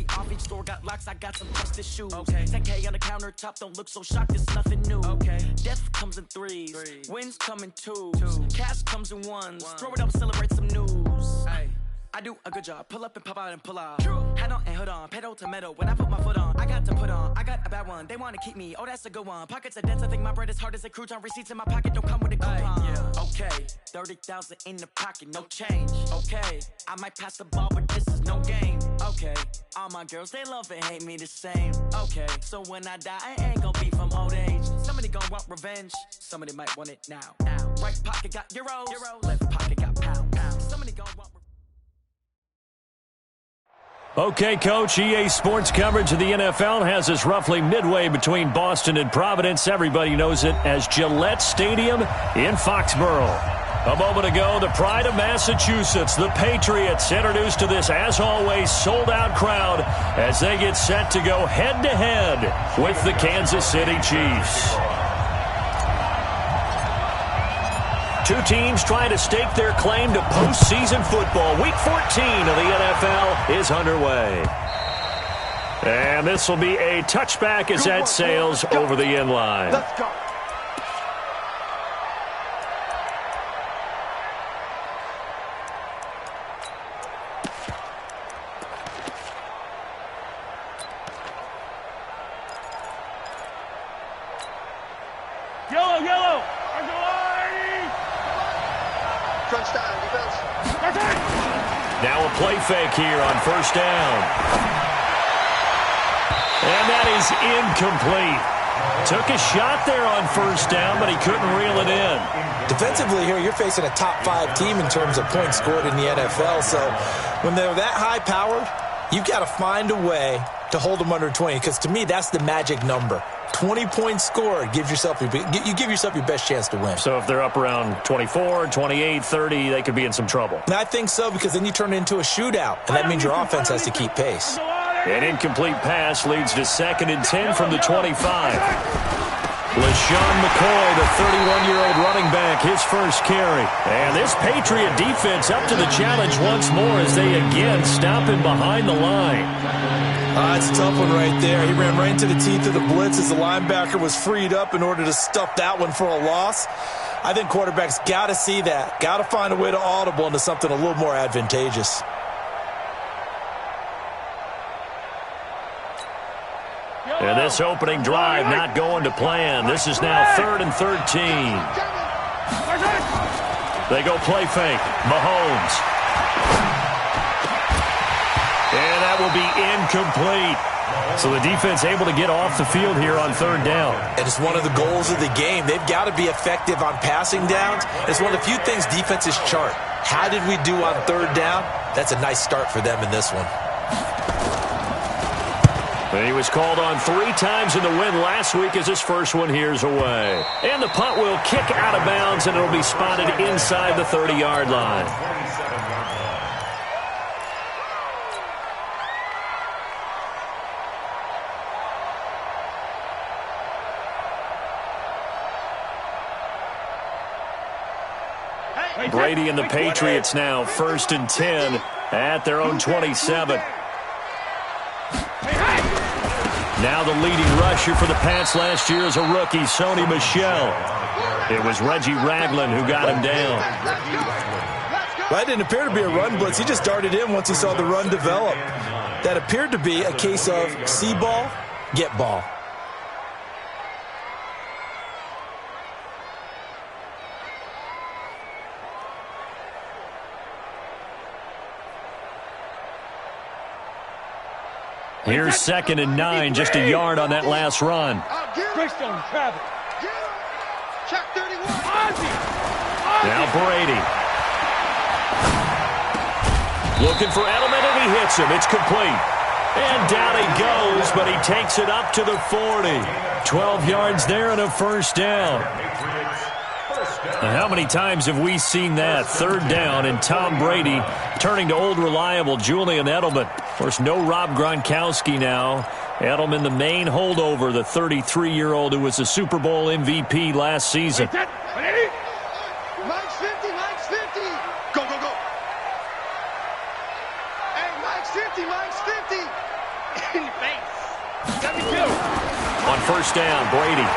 me off. Each store got locks, I got some trusted shoes. Okay. 10K on the countertop, don't look so shocked, it's nothing new. Okay. Death comes in threes. Wins come in twos. Cash comes in ones. Throw it up, celebrate some news. Ay. I do a good job. Pull up and pop out and pull out. Hat on and hood on. Pedal to metal. When I put my foot on, I got to put on. I got a bad one. They want to keep me. Oh, that's a good one. Pockets are dense. I think my bread is hard as a crouton. Receipts in my pocket don't come with a coupon. Yeah. Okay. 30,000 in the pocket. No change. Okay. I might pass the ball, but this is no game. Okay. All my girls, they love and hate me the same. Okay. So when I die, I ain't gonna be from old age. Somebody gonna want revenge. Somebody might want it now. Right pocket got euros. Left pocket got pounds. Somebody gonna want revenge. Okay, Coach, EA Sports coverage of the NFL has us roughly midway between Boston and Providence. Everybody knows it as Gillette Stadium in Foxborough. A moment ago, the pride of Massachusetts, the Patriots, introduced to this, as always, sold-out crowd as they get set to go head-to-head with the Kansas City Chiefs. Two teams trying to stake their claim to postseason football. Week 14 of the NFL is underway. And this will be a touchback as that sails over the end line. Let's go. Yellow. Now a play fake here on first down. And that is incomplete. Took a shot there on first down, but he couldn't reel it in. Defensively here, you're facing a top-5 team in terms of points scored in the NFL. So when they're that high-powered, you've got to find a way to hold them under 20, because to me, that's the magic number. 20 points scored, you give yourself your best chance to win. So if they're up around 24, 28, 30, they could be in some trouble. And I think so, because then you turn it into a shootout, and that means your offense has to keep pace. An incomplete pass leads to 2nd and 10 from the 25. LaShawn McCoy, the 31-year-old running back, his first carry. And this Patriot defense up to the challenge once more as they again stop him behind the line. It's a tough one right there. He ran right into the teeth of the blitz as the linebacker was freed up in order to stuff that one for a loss. I think quarterbacks got to see that. Got to find a way to audible into something a little more advantageous. And this opening drive not going to plan. This is now 3rd and 13. They go play fake. Mahomes. And that will be incomplete. So the defense able to get off the field here on 3rd down. And it's one of the goals of the game. They've got to be effective on passing downs. It's one of the few things defenses chart. How did we do on 3rd down? That's a nice start for them in this one. And he was called on 3 times in the win last week as his first one here's away. And the punt will kick out of bounds, and it'll be spotted inside the 30-yard line. Brady and the Patriots now 1st and 10 at their own 27. Now the leading rusher for the Pats last year is a rookie, Sony Michel. It was Reggie Ragland who got him down. That didn't appear to be a run blitz. He just darted in once he saw the run develop. That appeared to be a case of see ball, get ball. Here's 2nd and 9, just a yard on that last run. Now Brady. Looking for Edelman, and he hits him. It's complete. And down he goes, but he takes it up to the 40. 12 yards there and a first down. How many times have we seen that? 3rd down, and Tom Brady turning to old reliable Julian Edelman. Of course, no Rob Gronkowski now. Edelman, the main holdover, the 33-year-old who was the Super Bowl MVP last season. Mike's 50. Go. Hey, Mike's 50. On first down, Brady.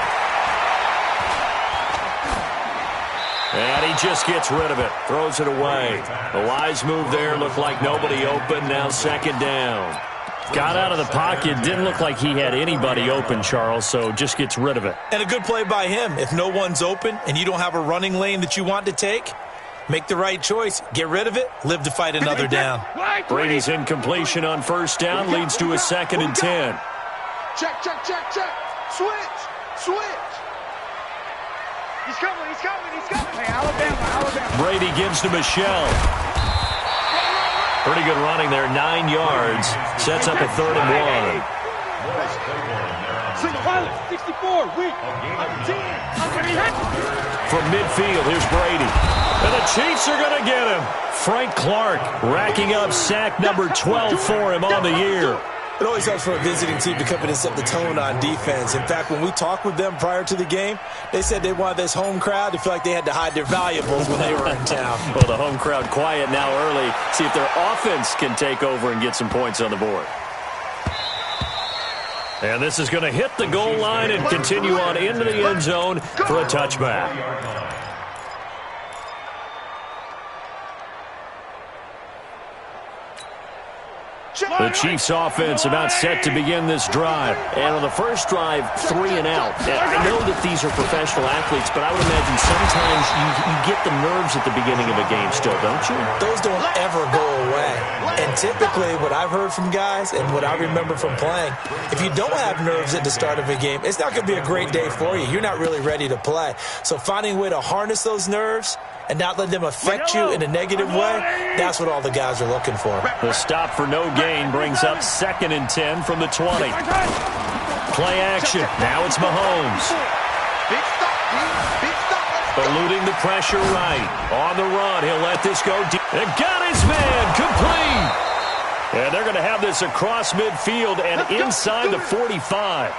And he just gets rid of it. Throws it away. A wise move there. Looked like nobody open. Now second down. Got out of the pocket. Didn't look like he had anybody open, Charles, so just gets rid of it. And a good play by him. If no one's open and you don't have a running lane that you want to take, make the right choice. Get rid of it. Live to fight another down. Brady's incompletion on first down leads to a 2nd and 10. Check. Switch. He's coming. Hey, Alabama. Brady gives to Michelle. Pretty good running there, 9 yards. Sets up a 3rd and 1. 64, weak. From midfield, here's Brady. And the Chiefs are going to get him. Frank Clark racking up sack number 12 for him on the year. It always helps for a visiting team to come in and set the tone on defense. In fact, when we talked with them prior to the game, they said they wanted this home crowd to feel like they had to hide their valuables when they were in town. Well, the home crowd quiet now early. See if their offense can take over and get some points on the board. And this is going to hit the goal line and continue on into the end zone for a touchback. The Chiefs offense about set to begin this drive. And on the first drive, 3 and out. And I know that these are professional athletes, but I would imagine sometimes you get the nerves at the beginning of a game still, don't you? Those don't ever go away. And typically what I've heard from guys and what I remember from playing, if you don't have nerves at the start of a game, it's not going to be a great day for you. You're not really ready to play. So finding a way to harness those nerves and not let them affect you in a negative way, that's what all the guys are looking for. The stop for no gain brings up 2nd and 10 from the 20. Play action. Now it's Mahomes. Eluding the pressure right. On the run, he'll let this go deep. And got his man complete. And they're going to have this across midfield and inside the 45.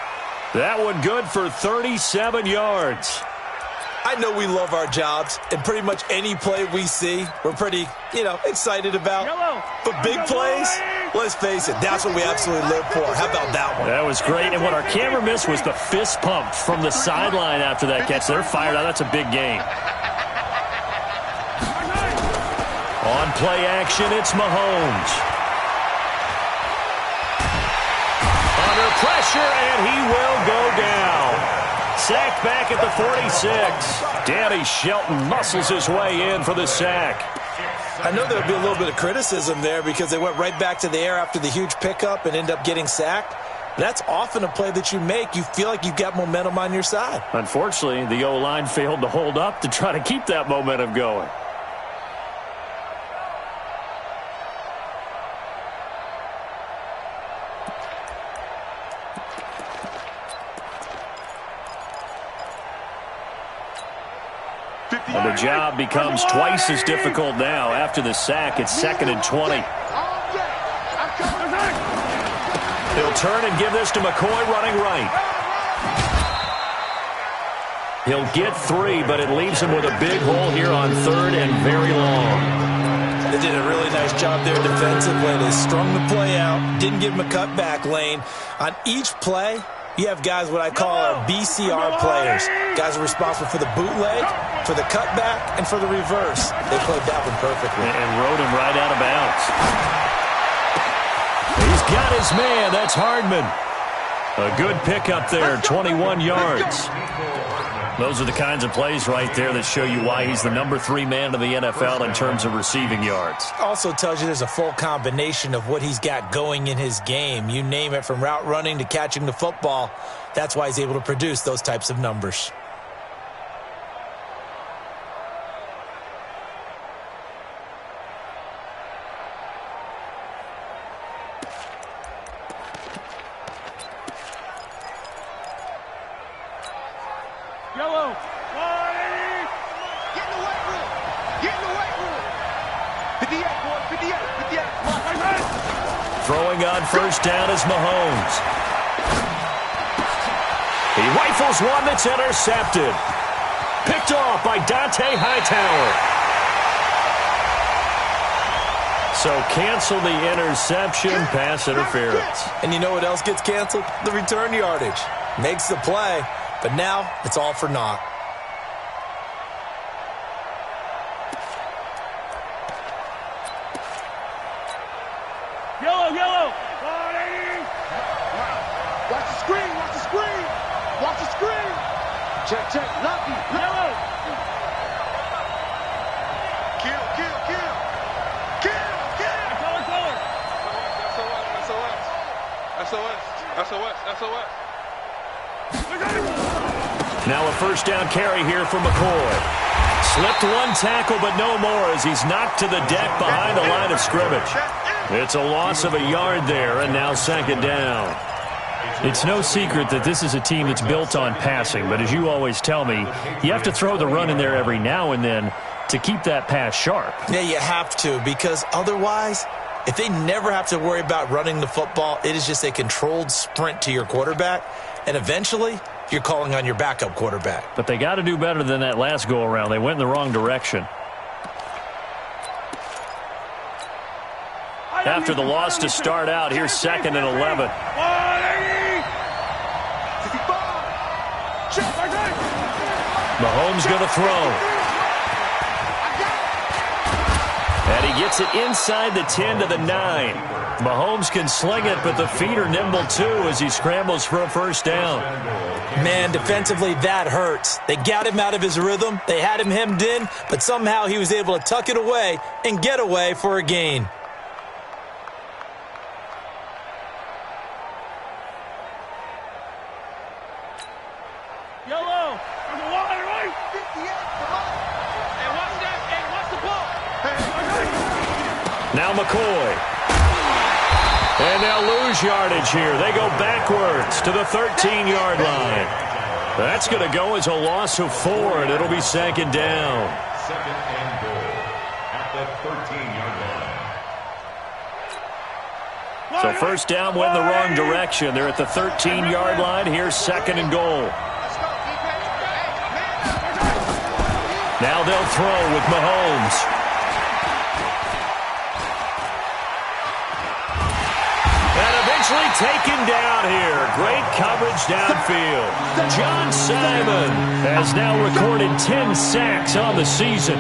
That one good for 37 yards. I know we love our jobs, and pretty much any play we see, we're pretty, excited about. But big plays, let's face it, that's what we absolutely live for. How about that one? That was great, and what our camera missed was the fist pump from the sideline after that catch. They're fired out. That's a big game. On play action, it's Mahomes. Under pressure, and he will go down. Sacked back at the 46. Danny Shelton muscles his way in for the sack. I know there'll be a little bit of criticism there because they went right back to the air after the huge pickup and end up getting sacked. That's often a play that you make. You feel like you've got momentum on your side. Unfortunately, the O-line failed to hold up to try to keep that momentum going. And the job becomes twice as difficult now. After the sack, it's 2nd and 20. He'll turn and give this to McCoy running right. He'll get 3, but it leaves him with a big hole here on 3rd and very long. They did a really nice job there defensively. They strung the play out, didn't give him a cutback lane. On each play, you have guys what I call our BCR players. Guys are responsible for the bootleg, for the cutback, and for the reverse. They played that one perfectly. And rode him right out of bounds. He's got his man. That's Hardman. A good pickup there, 21 yards. Those are the kinds of plays right there that show you why he's the number 3 man in the NFL in terms of receiving yards. Also tells you there's a full combination of what he's got going in his game. You name it, from route running to catching the football. That's why he's able to produce those types of numbers. Yellow. Get in the weight room. Get in the weight room. 58, boy. 58. Throwing on first down is Mahomes. He rifles one that's intercepted. Picked off by Dante Hightower. So cancel the interception, pass interference. And you know what else gets canceled? The return yardage. Makes the play, but now it's all for naught. Yellow, yellow. Watch the screen, watch the screen. Watch the screen. Check, check. Lucky. Yellow. Kill, kill, kill. Kill, kill. Color. SOS. Now a first down carry here for McCoy. Slipped one tackle, but no more as he's knocked to the deck behind the line of scrimmage. It's a loss of a yard there, and now second down. It's no secret that this is a team that's built on passing, but as you always tell me, you have to throw the run in there every now and then to keep that pass sharp. Yeah, you have to, because otherwise, if they never have to worry about running the football, it is just a controlled sprint to your quarterback, and eventually you're calling on your backup quarterback. But they got to do better than that last go-around. They went in the wrong direction. After the loss to start out, here's 2nd and 11. Mahomes going to throw. And he gets it inside the 10 to the 9. Mahomes can sling it, but the feet are nimble too as he scrambles for a first down. Man, defensively, that hurts. They got him out of his rhythm. They had him hemmed in, but somehow he was able to tuck it away and get away for a gain. Yellow. There's a wide right. 58. Hey, watch that. Hey, watch the ball. Now McCoy. And they'll lose yardage here. They go backwards to the 13-yard line. That's going to go as a loss of 4, and it'll be second down. Second and goal at the 13-yard line. So first down went the wrong direction. They're at the 13-yard line. Here's 2nd and goal. Now they'll throw with Mahomes. Taken down here. Great coverage downfield. John Simon has now recorded 10 sacks on the season.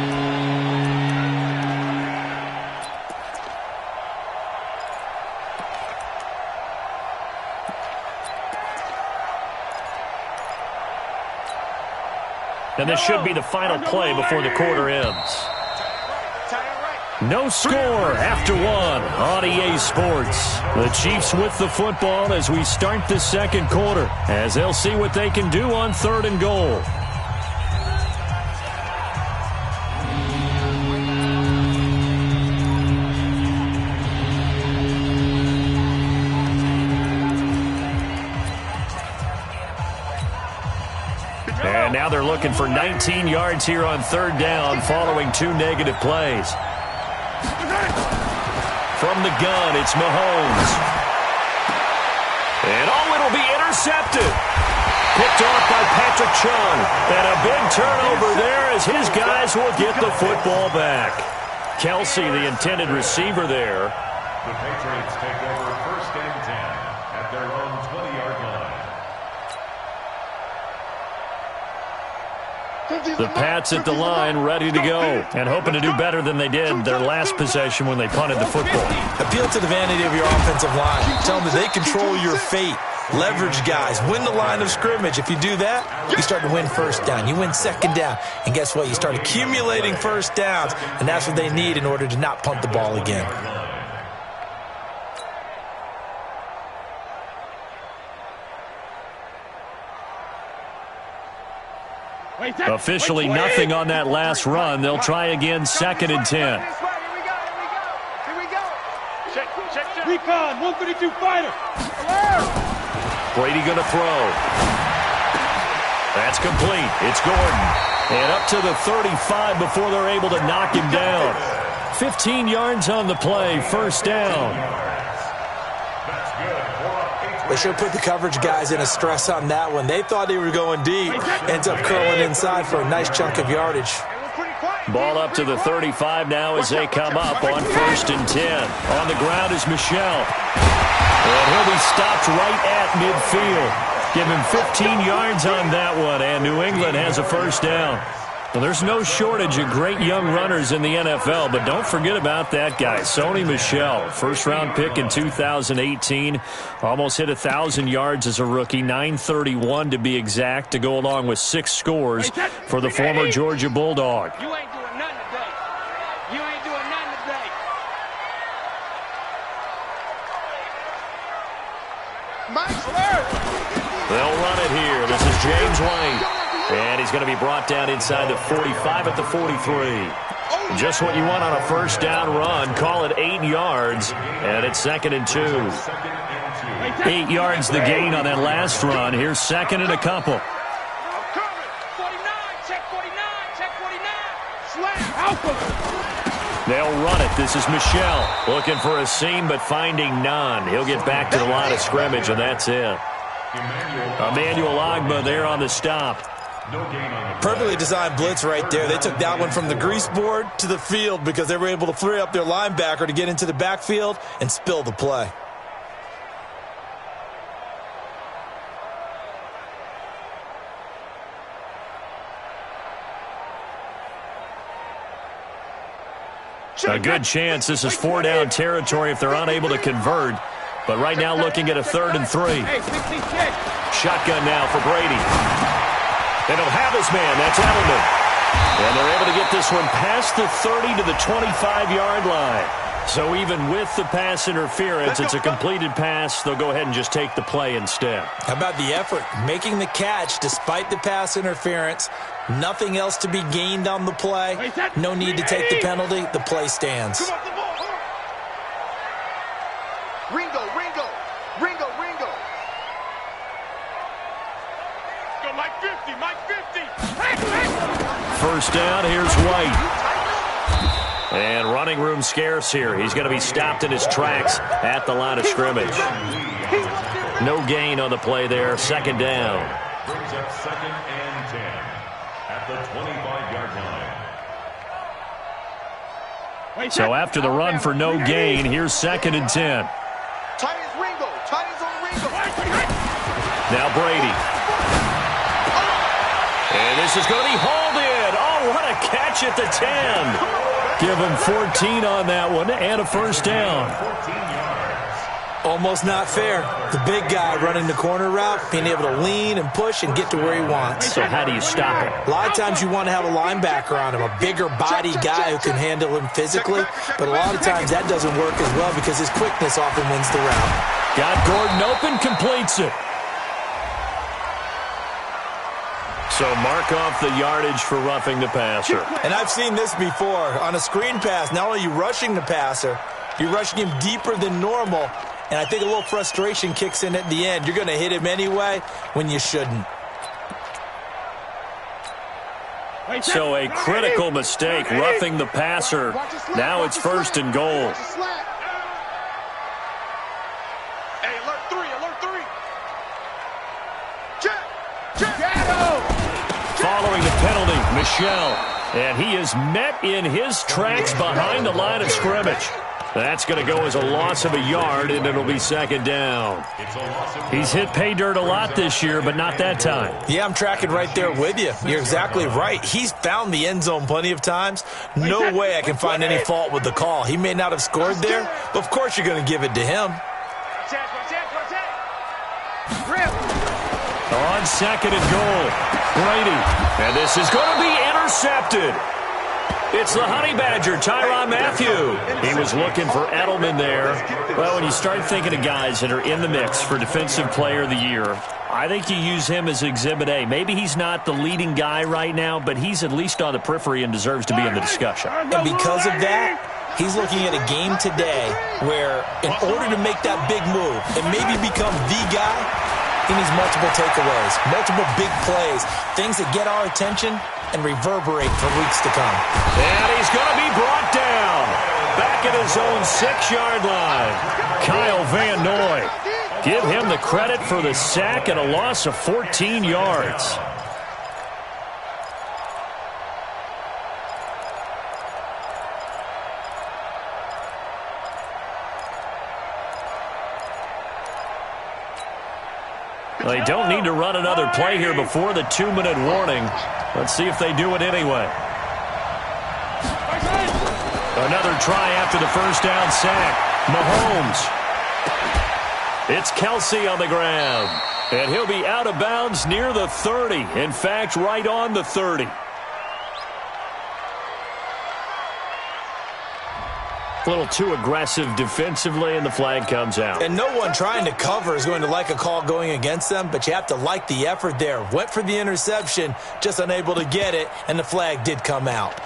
And this should be the final play before the quarter ends. No score after 1 on EA Sports. The Chiefs with the football as we start the second quarter, as they'll see what they can do on 3rd and goal. And now they're looking for 19 yards here on 3rd down following 2 negative plays. From the gun, it's Mahomes. And it'll be intercepted. Picked off by Patrick Chung. And a big turnover there as his guys will get the football back. Kelsey, the intended receiver there. The Patriots take over 1st and 10 at their own 20-yard line. The Pats at the line, ready to go, and hoping to do better than they did their last possession when they punted the football. Appeal to the vanity of your offensive line. Tell them that they control your fate. Leverage guys. Win the line of scrimmage. If you do that, you start to win first down. You win second down. And guess what? You start accumulating first downs, and that's what they need in order to not punt the ball again. Officially nothing on that last run. They'll try again, 2nd and 10. Here we go. Check. Recon, 132 fighter. Brady going to throw. That's complete. It's Gordon. And up to the 35 before they're able to knock him down. 15 yards on the play, first down. They should have put the coverage guys in a stress on that one. They thought they were going deep. Ends up curling inside for a nice chunk of yardage. We're pretty quiet. Ball up to the 35 now as they come up on 1st and 10. On the ground is Michel. And he'll be stopped right at midfield. Give him 15 yards on that one, and New England has a first down. Well, there's no shortage of great young runners in the NFL, but don't forget about that guy, Sony Michel. First-round pick in 2018. Almost hit 1,000 yards as a rookie, 931 to be exact, to go along with 6 scores for the former Georgia Bulldog. You ain't doing nothing today. You ain't doing nothing today. They'll run it here. This is James White. And he's going to be brought down inside the 45 at the 43. Just what you want on a first down run. Call it 8 yards, and it's 2nd and 2. 8 yards the gain on that last run. Here's 2nd and a couple. I'm coming. 49, check 49, check 49. Slam. They'll run it. This is Michel looking for a seam, but finding none. He'll get back to the line of scrimmage, and that's it. Emmanuel Ogbah there on the stop. Perfectly designed blitz right there. They took that one from the grease board to the field because they were able to free up their linebacker to get into the backfield and spill the play. A good chance this is 4-down territory if they're unable to convert. But right now looking at a 3rd and 3. Shotgun now for Brady. They don't have his man. That's Edelman. And they're able to get this one past the 30 to the 25-yard line. So even with the pass interference, it's a completed pass. They'll go ahead and just take the play instead. How about the effort? Making the catch despite the pass interference. Nothing else to be gained on the play. No need to take the penalty. The play stands. Ringo. Mike 50. First down, here's White. And running room scarce here. He's going to be stopped in his tracks at the line of scrimmage. No gain on the play there. 2nd down. Brings up 2nd and 10 at the 25-yard line. So after the run for no gain, here's 2nd and 10. Titans Ringo. Titans on Ringo. Now Brady. And this is going to be hauled in. Oh, what a catch at the 10. Give him 14 on that one and a first down. Almost not fair. The big guy running the corner route, being able to lean and push and get to where he wants. So how do you stop it? A lot of times you want to have a linebacker on him, a bigger body guy who can handle him physically, but a lot of times that doesn't work as well because his quickness often wins the route. Got Gordon open, completes it. So mark off the yardage for roughing the passer. And I've seen this before. On a screen pass, not only are you rushing the passer, you're rushing him deeper than normal. And I think a little frustration kicks in at the end. You're going to hit him anyway when you shouldn't. So a critical mistake, roughing the passer. Now it's 1st and goal. Hey, alert 3. Check. Following the penalty, Michel. And he is met in his tracks behind the line of scrimmage. That's going to go as a loss of a yard, and it'll be 2nd down. He's hit pay dirt a lot this year, but not that time. Yeah, I'm tracking right there with you. You're exactly right. He's found the end zone plenty of times. No way I can find any fault with the call. He may not have scored there, but of course you're going to give it to him. On 2nd and goal, Brady. And this is going to be intercepted. It's the Honey Badger, Tyrann Mathieu. He was looking for Edelman there. Well, when you start thinking of guys that are in the mix for Defensive Player of the Year, I think you use him as Exhibit A. Maybe he's not the leading guy right now, but he's at least on the periphery and deserves to be in the discussion. And because of that, he's looking at a game today where in order to make that big move and maybe become the guy, he needs multiple takeaways, multiple big plays, things that get our attention and reverberate for weeks to come. And he's going to be brought down back at his own 6-yard line. Kyle Van Noy. Give him the credit for the sack and a loss of 14 yards. Well, they don't need to run another play here before the 2-minute warning. Let's see if they do it anyway. Another try after the first down sack. Mahomes. It's Kelsey on the ground. And he'll be out of bounds near the 30. In fact, right on the 30. A little too aggressive defensively, and the flag comes out. And no one trying to cover is going to like a call going against them, but you have to like the effort there. Went for the interception, just unable to get it, and the flag did come out.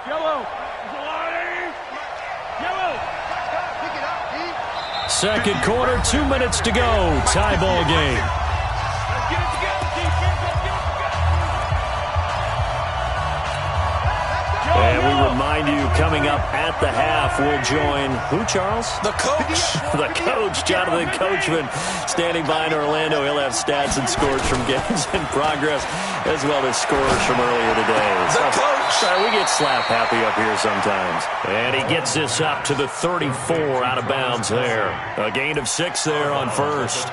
Yellow. Second quarter, 2 minutes to go. Tie ball game. And we remind you, coming up at the half, we'll join who, Charles? The coach. The coach, Jonathan Coachman, standing by in Orlando. He'll have stats and scores from games in progress, as well as scores from earlier today. The coach. Sorry, we get slap happy up here sometimes. And he gets this up to the 34, out of bounds there. A gain of 6 there on first.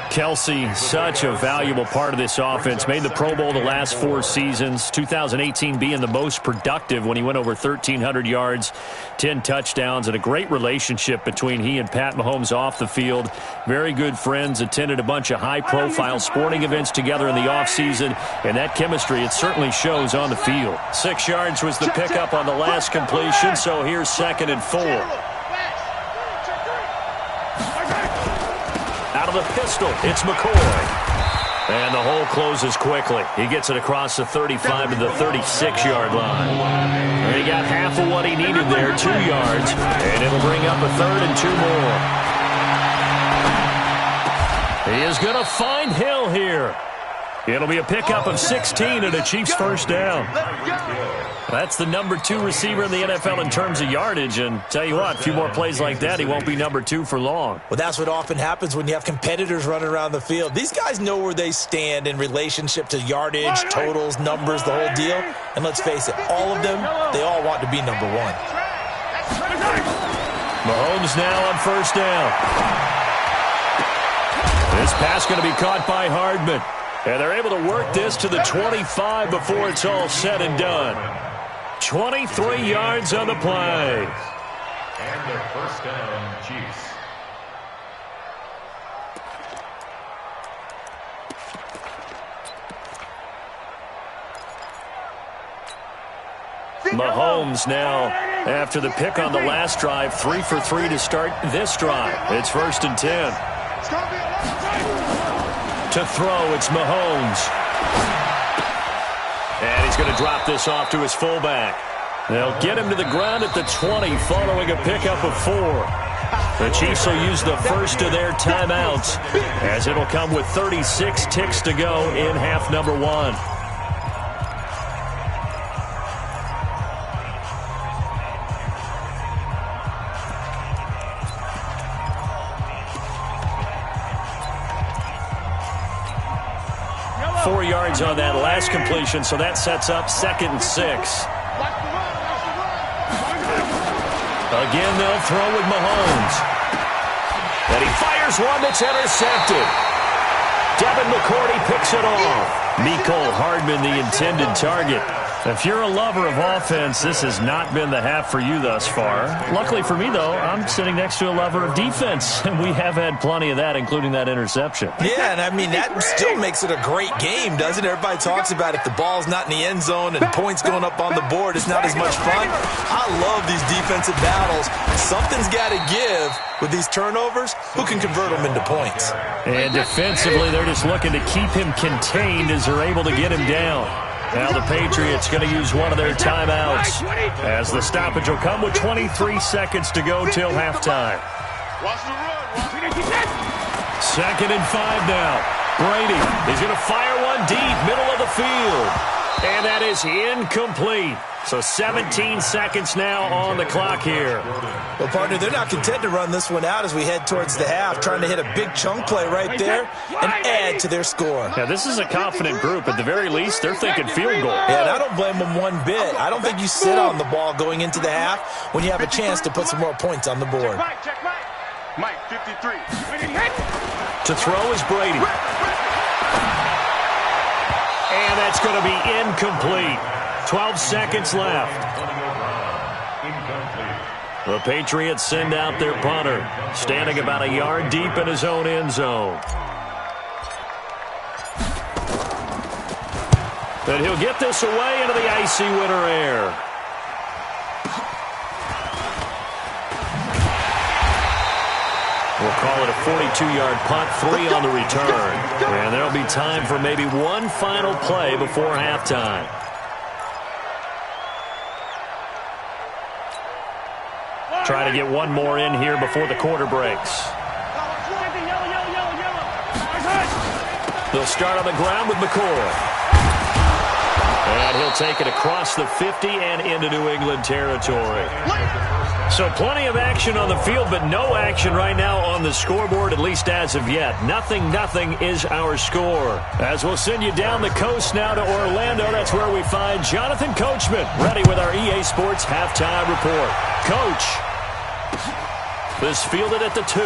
Kelsey, such a valuable part of this offense. Made the Pro Bowl the last 4 seasons. 2018 being the most productive when he went over 1,300 yards, 10 touchdowns, and a great relationship between he and Pat Mahomes off the field. Very good friends. Attended a bunch of high-profile sporting events together in the offseason, and that chemistry, it certainly shows on the field. 6 yards was the pickup on the last completion, so here's 2nd and 4. Out of the pistol, it's McCoy. And the hole closes quickly. He gets it across the 35 to the 36-yard line. And he got half of what he needed there, 2 yards. And it'll bring up a 3rd and 2 more. He is going to find Hill here. It'll be a pickup of 16 and a Chiefs first down. That's the number 2 receiver in the NFL in terms of yardage. And tell you what, a few more plays like that, he won't be number 2 for long. Well, that's what often happens when you have competitors running around the field. These guys know where they stand in relationship to yardage, totals, numbers, the whole deal. And let's face it, all of them, they all want to be number 1. Mahomes now on first down. This pass going to be caught by Hardman. And they're able to work this to the 25 before it's all said and done. 23 yards on the play. And their first down, Chiefs. Mahomes now, after the pick on the last drive, 3 for 3 to start this drive. It's 1st and 10. To throw, it's Mahomes. And he's going to drop this off to his fullback. They'll get him to the ground at the 20 following a pickup of 4. The Chiefs will use the first of their timeouts, as it'll come with 36 ticks to go in half number 1. On that last completion, so that sets up 2nd and 6. Again, they'll throw with Mahomes. And he fires one that's intercepted. Devin McCourty picks it off. Mecole Hardman, the intended target. If you're a lover of offense, this has not been the half for you thus far. Luckily for me, though, I'm sitting next to a lover of defense, and we have had plenty of that, including that interception. Yeah, and I mean, that still makes it a great game, doesn't it? Everybody talks about if the ball's not in the end zone and points going up on the board, it's not as much fun. I love these defensive battles. Something's got to give with these turnovers. Who can convert them into points? And defensively, they're just looking to keep him contained as they're able to get him down. Now the Patriots going to use one of their timeouts, as the stoppage will come with 23 seconds to go till halftime. 2nd and 5 now. Brady is going to fire one deep, middle of the field. And that is incomplete. So 17 seconds now on the clock here. Well, partner, they're not content to run this one out as we head towards the half, trying to hit a big chunk play right there and add to their score. Now, this is a confident group. At the very least, they're thinking field goal. Yeah, and I don't blame them one bit. I don't think you sit on the ball going into the half when you have a chance to put some more points on the board. Mike, 53. To throw is Brady. And that's going to be incomplete. 12 seconds left. The Patriots send out their punter, standing about a yard deep in his own end zone. And he'll get this away into the icy winter air. We'll call it a 42-yard punt, 3 on the return. And there'll be time for maybe one final play before halftime. Try to get one more in here before the quarter breaks. They'll start on the ground with McCoy. And he'll take it across the 50 and into New England territory. So plenty of action on the field, but no action right now on the scoreboard, at least as of yet. Nothing is our score. As we'll send you down the coast now to Orlando, that's where we find Jonathan Coachman, ready with our EA Sports halftime report. Coach, this fielded at the 2.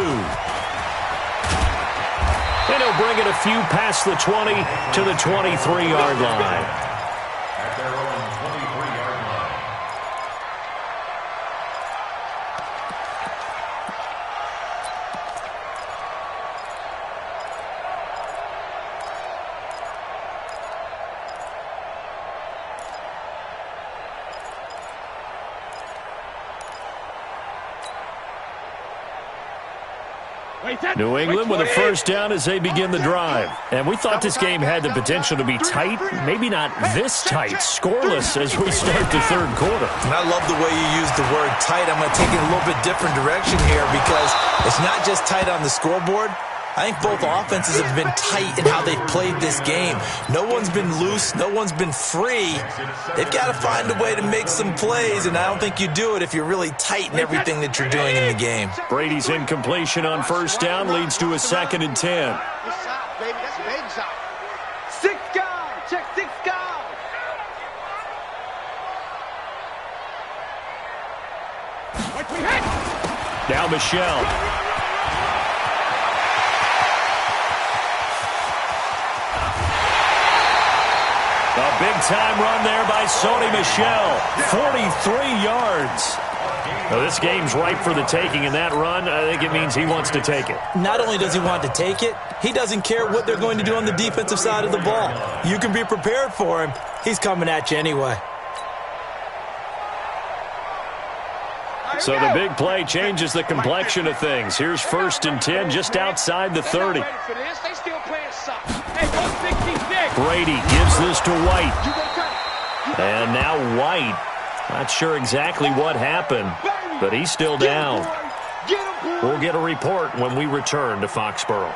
And he'll bring it a few past the 20 to the 23-yard line. At their own 23-yard line. New England with a first down as they begin the drive. And we thought this game had the potential to be tight, maybe not this tight, scoreless as we start the third quarter. And I love the way you use the word tight. I'm going to take it a little bit different direction here because it's not just tight on the scoreboard. I think both offenses have been tight in how they've played this game. No one's been loose. No one's been free. They've got to find a way to make some plays, and I don't think you do it if you're really tight in everything that you're doing in the game. Brady's incompletion on first down leads to a 2nd and 10. Baby, that's a baby shot. 6 guard. Check 6 guard. Now Michelle. A big-time run there by Sony Michel. 43 yards. Now, this game's ripe for the taking in that run. I think it means he wants to take it. Not only does he want to take it, he doesn't care what they're going to do on the defensive side of the ball. You can be prepared for him. He's coming at you anyway. So the big play changes the complexion of things. Here's 1st and 10 just outside the 30. Brady gives this to White. And now White, not sure exactly what happened, but he's still down. We'll get a report when we return to Foxborough.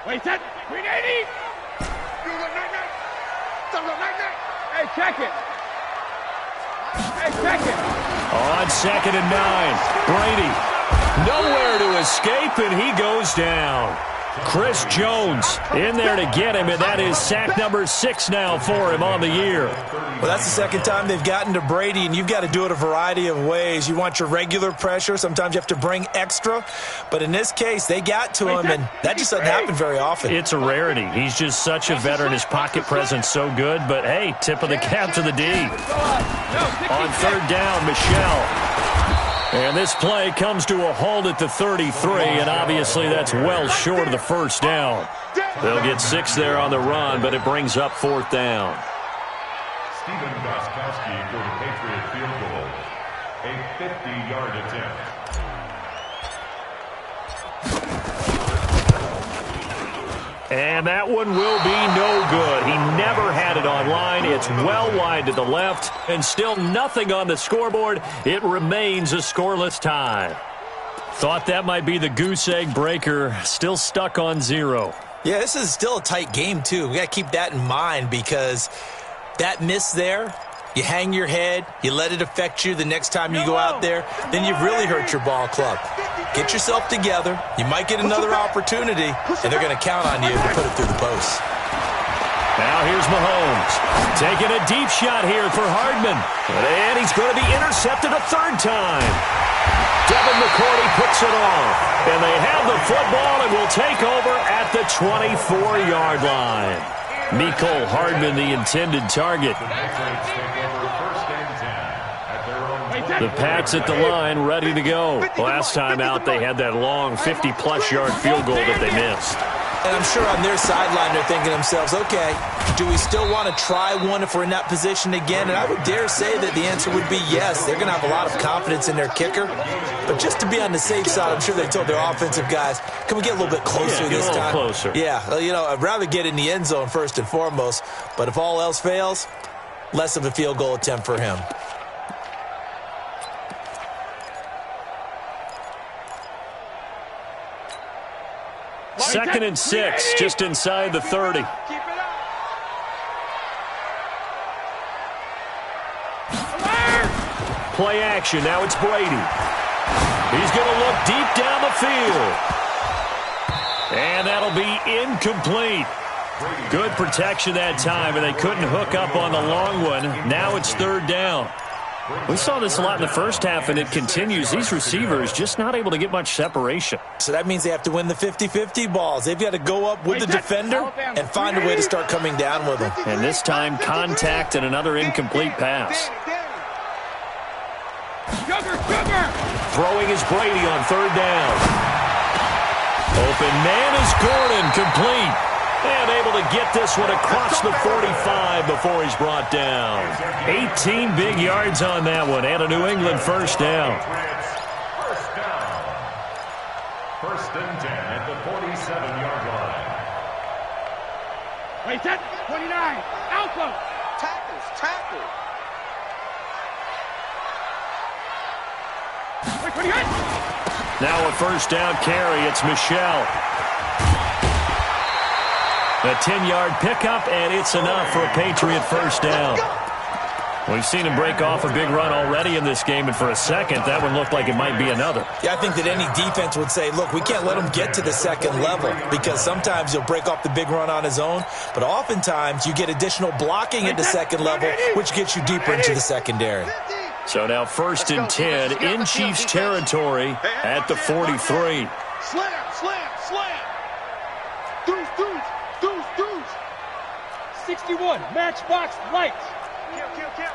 Wait, that 380. Hey, check it. Hey, check it. On 2nd and 9, Brady. Nowhere to escape, and he goes down. Chris Jones in there to get him, and that is sack number 6 now for him on the year. Well, that's the 2nd time they've gotten to Brady, and you've got to do it a variety of ways. You want your regular pressure. Sometimes you have to bring extra. But in this case, they got to him, and that just doesn't happen very often. It's a rarity. He's just such a veteran. His pocket presence so good. But, hey, tip of the cap to the D. On 3rd down, Michelle. And this play comes to a halt at the 33, and obviously that's well short of the first down. They'll get 6 there on the run, but it brings up 4th down. Stephen Gostkowski for the Patriot field goal. A 50-yard attempt. And that one will be no good. He never had it on line. It's well wide to the left, and still nothing on the scoreboard. It remains a scoreless tie. Thought that might be the goose egg breaker. Still stuck on 0. Yeah, this is still a tight game, too. We got to keep that in mind because that miss there, you hang your head, you let it affect you the next time you go out there, then you've really hurt your ball club. Get yourself together. You might get another opportunity, and they're going to count on you to put it through the post. Now here's Mahomes taking a deep shot here for Hardman. And he's going to be intercepted a third time. Devin McCourty puts it off. And they have the football and will take over at the 24-yard line. Mecole Hardman, the intended target. The Pats at the line, ready to go. Last time out, they had that long 50-plus yard field goal that they missed. And I'm sure on their sideline they're thinking to themselves, okay, do we still want to try one if we're in that position again? And I would dare say that the answer would be yes. They're going to have a lot of confidence in their kicker. But just to be on the safe side, I'm sure they told their offensive guys, can we get a little bit closer this time? Closer. Yeah, I'd rather get in the end zone first and foremost. But if all else fails, less of a field goal attempt for him. Second and 6, just inside the 30. Play action, now it's Brady. He's going to look deep down the field. And that'll be incomplete. Good protection that time, and they couldn't hook up on the long one. Now it's third down. We saw this a lot in the first half, and it continues. These receivers just not able to get much separation. So that means they have to win the 50-50 balls. They've got to go up with the defender and find a way to start coming down with them. And this time, contact and another incomplete pass. Throwing is Brady on third down. Open man is Gordon, complete. And able to get this one across the 45 before he's brought down. 18 big yards on that one, and a New England first down. First and 10 at the 47-yard line. Wait, that 29. Alpha. Tackle. Now a first down carry. It's Michelle. A 10-yard pickup, and it's enough for a Patriot first down. We've seen him break off a big run already in this game, and for a second, that one looked like it might be another. Yeah, I think that any defense would say, look, we can't let him get to the second level because sometimes he'll break off the big run on his own, but oftentimes you get additional blocking at the second level, which gets you deeper into the secondary. So now first and 10 in Chiefs territory at the 43. Slam. Deuce. 61, matchbox lights. Kill.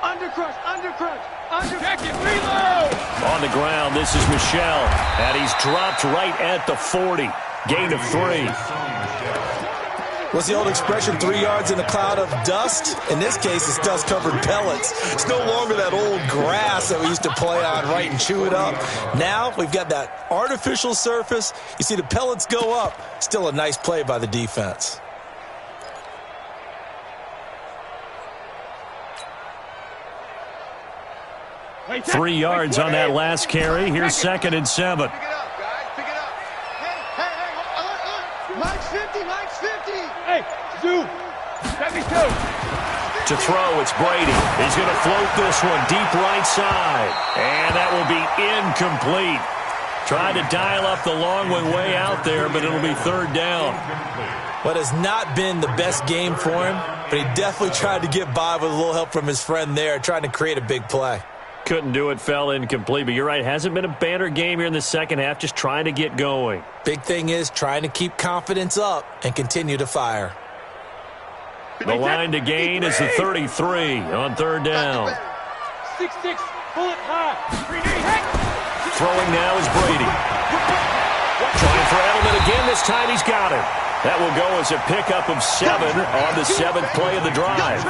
Undercrush. Jacket, reload. On the ground, this is Michelle, and he's dropped right at the 40. Gain of 3. What's the old expression, 3 yards in a cloud of dust? In this case, it's dust-covered pellets. It's no longer that old grass that we used to play on, right, and chew it up. Now we've got that artificial surface. You see the pellets go up. Still a nice play by the defense. Wait, 3 yards on that last carry. Here's second and 7. Pick it up, guys. Pick it up. Hey. Line's 50. Hey, Zoo. Let me go. To throw, it's Brady. He's going to float this one deep right side. And that will be incomplete. Tried to dial up the long one way out there, but it'll be third down. What has not been the best game for him, but he definitely tried to get by with a little help from his friend there, trying to create a big play. Couldn't do it, fell incomplete. But you're right, hasn't been a banner game here in the second half, just trying to get going. Big thing is trying to keep confidence up and continue to fire. The line to gain is the 33 on third down. 6'6", bullet high. Throwing now is Brady. Trying for Edelman again. This time he's got it. That will go as a pickup of 7 on the 7th play of the drive.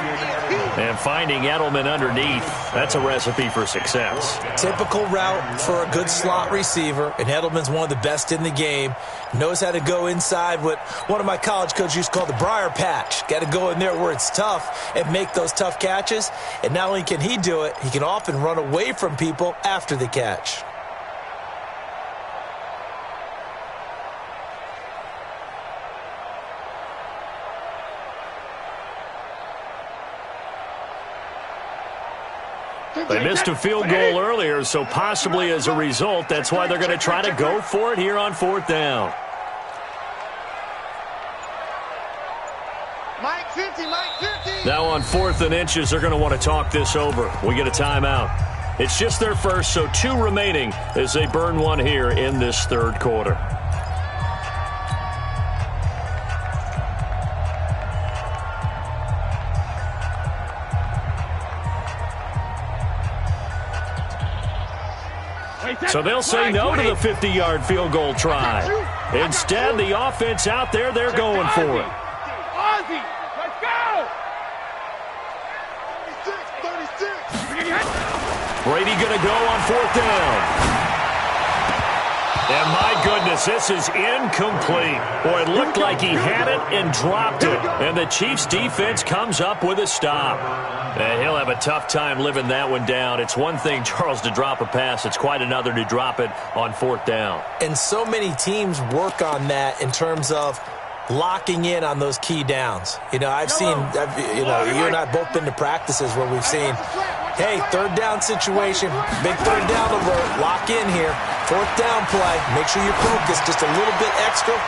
And finding Edelman underneath, that's a recipe for success. Typical route for a good slot receiver, and Edelman's one of the best in the game. Knows how to go inside what one of my college coaches used to call the briar patch. Got to go in there where it's tough and make those tough catches. And not only can he do it, he can often run away from people after the catch. They missed a field goal earlier, so possibly as a result, that's why they're going to try to go for it here on 4th down. Mike 50, Mike 50. Now on 4th and inches, they're going to want to talk this over. We get a timeout. It's just their first, so 2 remaining as they burn one here in this 3rd quarter. So they'll say no to the 50-yard field goal try. Instead, the offense out there, they're going for it. Ozzy, let's go! 36. Brady going to go on 4th down. And my goodness, this is incomplete. Boy, it looked like he had it and dropped it. And the Chiefs defense comes up with a stop. And he'll have a tough time living that one down. It's one thing, Charles, to drop a pass. It's quite another to drop it on 4th down. And so many teams work on that in terms of locking in on those key downs. I've seen, you and I have both been to practices where we've seen, hey, 3rd down situation, big 3rd down alert, lock in here, 4th down play, make sure you're focused just a little bit extra.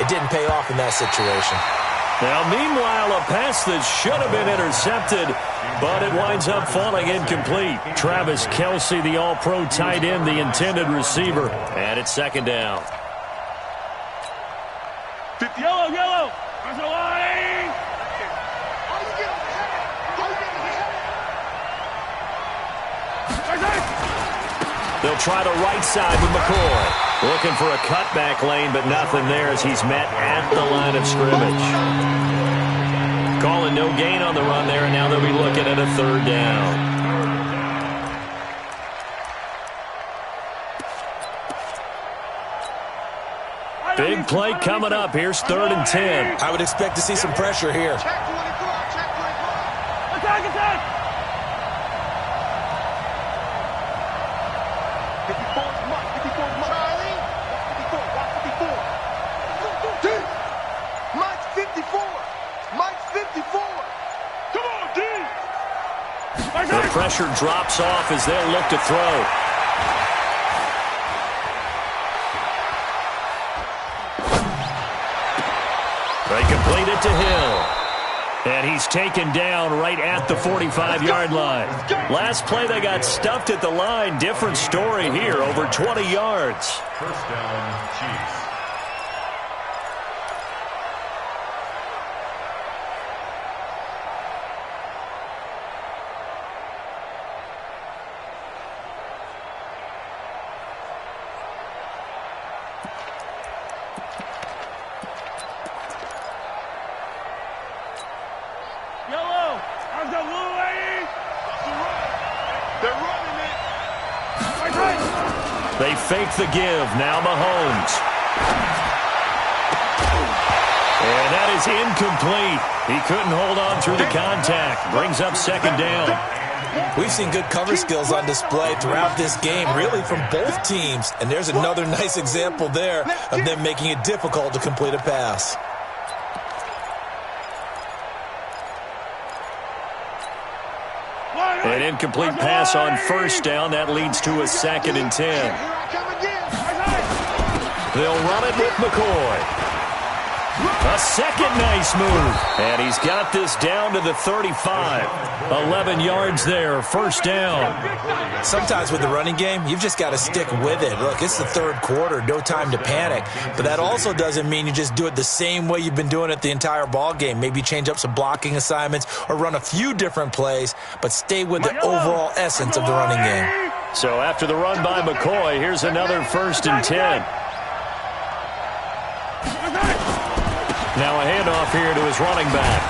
It didn't pay off in that situation. Now, meanwhile, a pass that should have been intercepted, but it winds up falling incomplete. Travis Kelce, the all-pro tight end, the intended receiver, and it's 2nd down. Yellow. There's a line. They'll try the right side with McCoy. Looking for a cutback lane, but nothing there as he's met at the line of scrimmage. Calling no gain on the run there, and now they'll be looking at a 3rd down. Big play coming up. Here's 3rd and 10. I would expect to see some pressure here. Attack. Mike's 54. Come on, D. The pressure drops off as they'll look to throw. They complete it to Hill. And he's taken down right at the 45-yard line. Last play, they got stuffed at the line. Different story here, over 20 yards. 1st down, Chiefs. They fake the give. Now Mahomes. And that is incomplete. He couldn't hold on through the contact. Brings up 2nd down. We've seen good cover skills on display throughout this game, really from both teams. And there's another nice example there of them making it difficult to complete a pass. An incomplete pass on 1st down. That leads to a 2nd and 10. They'll run it with McCoy. A second nice move. And he's got this down to the 35. 11 yards there, 1st down. Sometimes with the running game, you've just got to stick with it. Look, it's the 3rd quarter, no time to panic. But that also doesn't mean you just do it the same way you've been doing it the entire ball game. Maybe change up some blocking assignments or run a few different plays, but stay with the overall essence of the running game. So after the run by McCoy, here's another 1st and 10. Now a handoff here to his running back.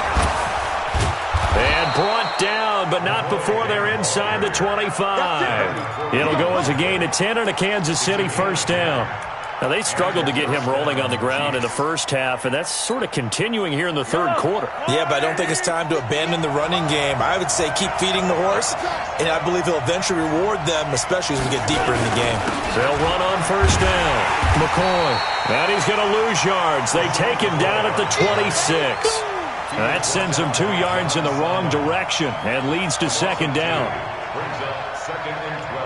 And brought down, but not before they're inside the 25. It'll go as a gain of 10 and a Kansas City 1st down. Now, they struggled to get him rolling on the ground in the 1st half, and that's sort of continuing here in the 3rd quarter. Yeah, but I don't think it's time to abandon the running game. I would say keep feeding the horse, and I believe he'll eventually reward them, especially as we get deeper in the game. They'll run on 1st down. McCoy. And he's going to lose yards. They take him down at the 26. That sends him 2 yards in the wrong direction and leads to 2nd down. brings up 2nd and 12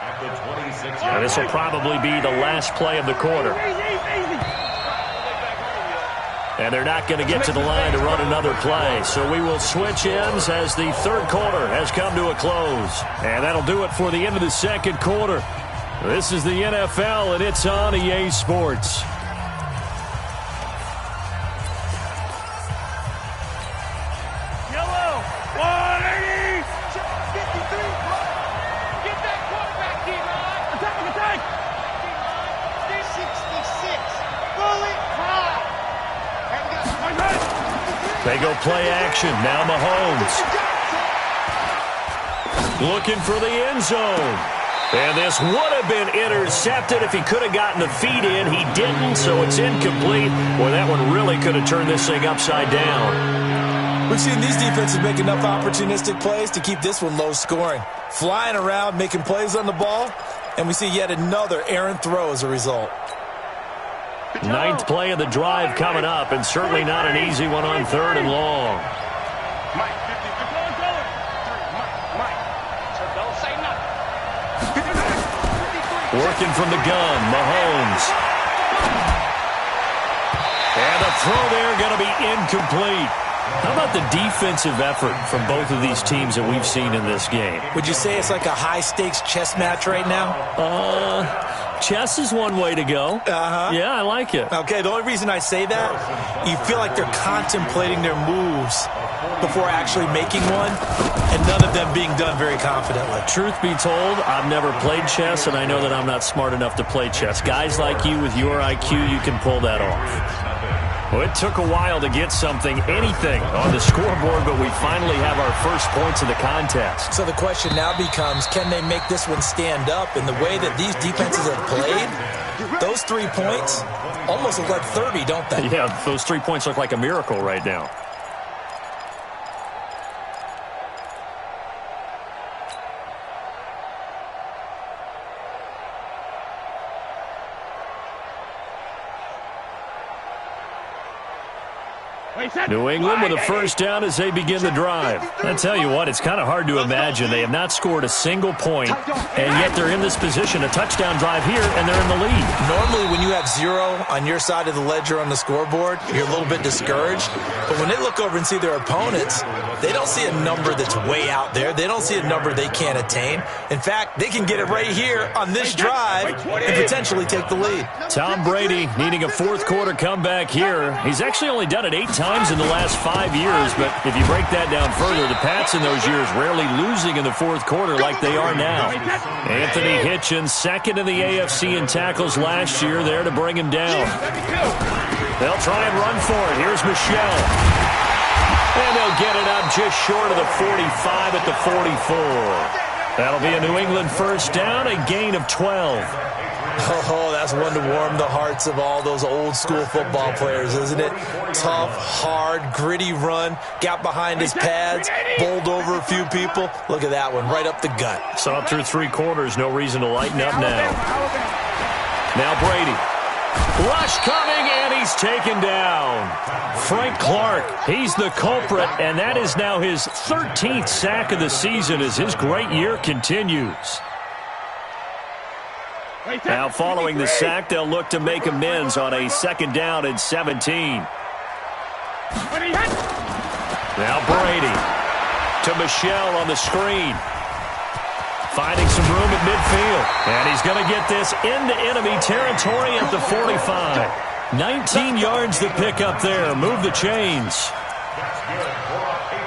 at the 26. And this will probably be the last play of the quarter. And they're not going to get to the line to run another play. So we will switch ends as the third quarter has come to a close. And that'll do it for the end of the second quarter. This is the NFL, and it's on EA Sports. Yellow, 180. 53. Get that quarterback here, Rod. Attack. 66. Fully prime. They go play action. Now Mahomes. Looking for the end zone. And this would have been intercepted if he could have gotten the feet in. He didn't, so it's incomplete. Boy, that one really could have turned this thing upside down. We've seen these defenses make enough opportunistic plays to keep this one low scoring. Flying around, making plays on the ball, and we see yet another errant throw as a result. Ninth play of the drive coming up, and certainly not an easy one on 3rd and long. Working from the gun, Mahomes. And the throw there going to be incomplete. How about the defensive effort from both of these teams that we've seen in this game? Would you say it's like a high-stakes chess match right now? Chess is one way to go. Yeah, I like it. Okay, the only reason I say that, you feel like they're contemplating their moves before actually making one, and none of them being done very confidently. Truth be told, I've never played chess, and I know that I'm not smart enough to play chess. Guys like you with your IQ, you can pull that off. Well, it took a while to get anything on the scoreboard, but we finally have our first points of the contest. So the question now becomes, can they make this one stand up? And the way that these defenses have played, those 3 points almost look like 30, don't they? Yeah, those 3 points look like a miracle right now. New England with a first down as they begin the drive. I tell you what, it's kind of hard to imagine. They have not scored a single point, and yet they're in this position, a touchdown drive here, and they're in the lead. Normally, when you have 0 on your side of the ledger on the scoreboard, you're a little bit discouraged. But when they look over and see their opponents, they don't see a number that's way out there. They don't see a number they can't attain. In fact, they can get it right here on this drive and potentially take the lead. Tom Brady needing a fourth quarter comeback here. He's actually only done it 8 times in the last 5 years, but if you break that down further, the Pats in those years rarely losing in the fourth quarter like they are now. Anthony Hitchens, second in the AFC in tackles last year, there to bring him down. They'll try and run for it. Here's Michel. And they'll get it up just short of the 45 at the 44. That'll be a New England first down, a gain of 12. Oh, that's one to warm the hearts of all those old-school football players, isn't it? Tough, hard, gritty run, got behind his pads, bowled over a few people. Look at that one, right up the gut. Saw through 3 quarters, no reason to lighten up now. Now Brady. Rush coming, and he's taken down. Frank Clark, he's the culprit, and that is now his 13th sack of the season as his great year continues. Now following the sack, they'll look to make amends on a 2nd down and 17. Now Brady to Michel on the screen. Finding some room at midfield. And he's going to get this into enemy territory at the 45. 19 yards to pick up there. Move the chains.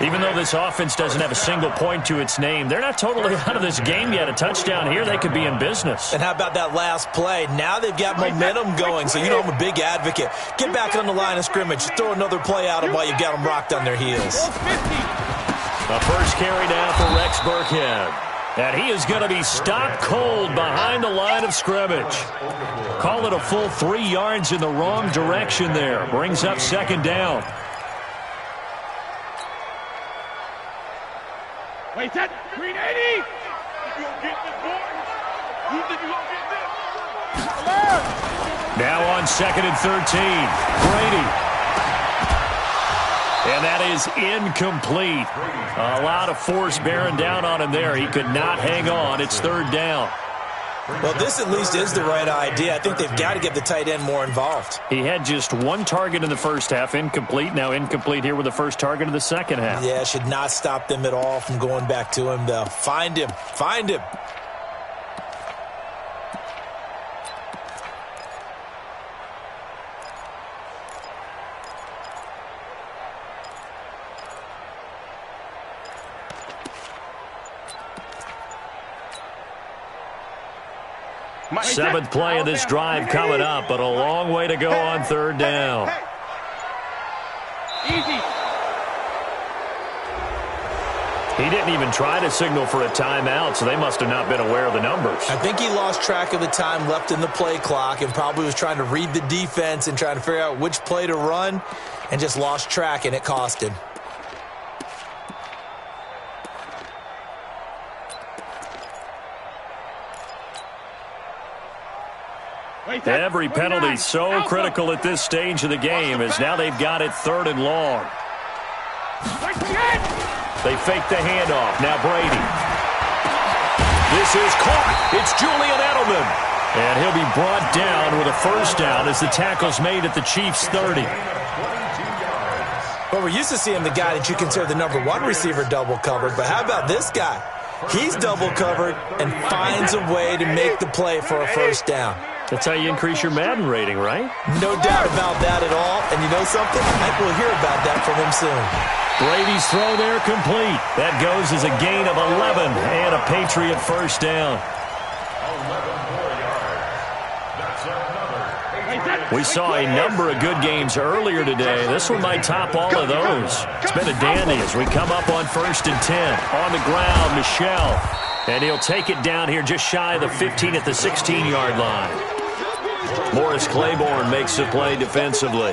Even though this offense doesn't have a single point to its name, they're not totally out of this game yet. A touchdown here, they could be in business. And how about that last play? Now they've got momentum going, so you know I'm a big advocate. Get back on the line of scrimmage. Throw another play at them while you've got them rocked on their heels. The first carry now for Rex Burkhead. And he is going to be stopped cold behind the line of scrimmage. Call it a full 3 yards in the wrong direction there. Brings up 2nd down. Wait, that 380. You gonna get this, boy? You think you gonna get this? Now on 2nd and 13. Brady. And that is incomplete. A lot of force bearing down on him there. He could not hang on. It's third down. Well, this at least is the right idea. I think they've got to get the tight end more involved. He had just one target in the first half, incomplete. Now incomplete here with the first target of the second half. Yeah, should not stop them at all from going back to him, though. Find him. Find him. Seventh play of this drive coming up, but a long way to go on third down. Easy. He didn't even try to signal for a timeout, so they must have not been aware of the numbers. I think he lost track of the time left in the play clock and probably was trying to read the defense and trying to figure out which play to run and just lost track, and it cost him. Every penalty so critical at this stage of the game as now they've got it third and long. They fake the handoff. Now Brady. This is caught. It's Julian Edelman. And he'll be brought down with a first down as the tackle's made at the Chiefs' 30. Well, we're used to seeing the guy that you consider the number one receiver double covered, but how about this guy? He's double covered and finds a way to make the play for a first down. That's how you increase your Madden rating, right? No doubt about that at all. And you know something? I think we'll hear about that from him soon. Brady's throw there complete. That goes as a gain of 11 and a Patriot first down. 11 more yards. That's another. We saw a number of good games earlier today. This one might top all of those. It's been a dandy as we come up on 1st and 10. On the ground, Michel. And he'll take it down here just shy of the 15 at the 16-yard line. Morris Claiborne makes the play defensively.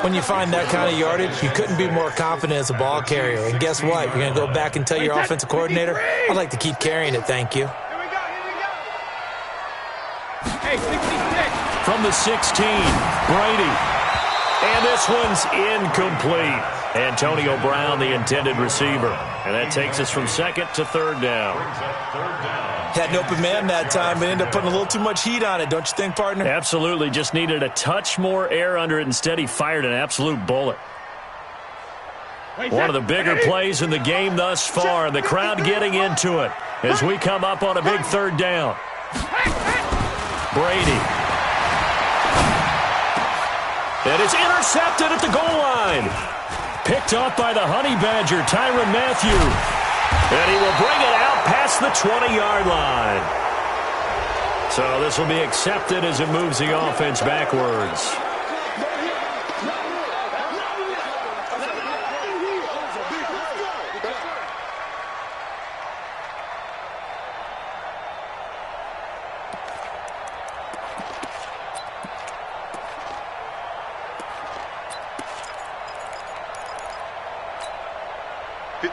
When you find that kind of yardage, you couldn't be more confident as a ball carrier. And guess what? You're going to go back and tell your offensive coordinator, I'd like to keep carrying it, thank you. Hey, 66. From the 16, Brady. And this one's incomplete. Antonio Brown, the intended receiver. And that takes us from second to third down. Had an open man that time, but ended up putting a little too much heat on it, don't you think, partner? Absolutely. Just needed a touch more air under it. Instead, he fired an absolute bullet. One of the bigger plays in the game thus far. The crowd getting into it as we come up on a big third down. Brady. It is intercepted at the goal line. Picked up by the Honey Badger, Tyrann Mathieu. And he will bring it out past the 20-yard line. So this will be accepted as it moves the offense backwards.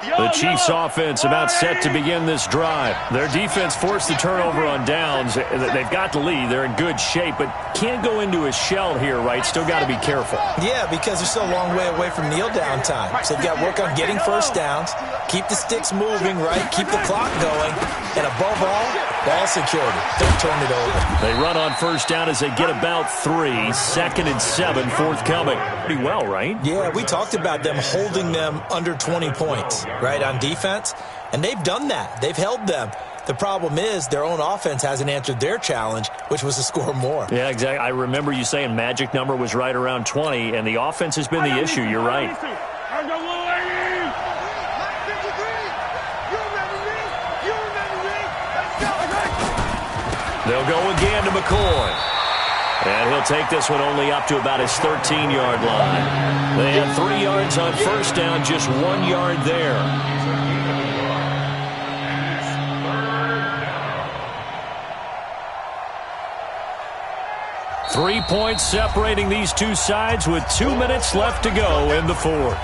The Chiefs offense about set to begin this drive. Their defense forced the turnover on downs. They've got the lead. They're in good shape, but can't go into a shell here, right? Still got to be careful. Yeah, because they're still a long way away from kneel down time. So they've got to work on getting first downs, keep the sticks moving, right? Keep the clock going, and above all, ball security. Don't turn it over. They run on first down as they get about 3. 2nd and 7, forthcoming. Pretty well, right? Yeah, we talked about them holding them under 20 points, right, on defense. And they've done that. They've held them. The problem is their own offense hasn't answered their challenge, which was to score more. Yeah, exactly. I remember you saying magic number was right around 20, and the offense has been the issue. You're right. They'll go again to McCoy. And he'll take this one only up to about his 13-yard line. They had 3 yards on first down, just 1 yard there. Three points separating these two sides with 2 minutes left to go in the fourth.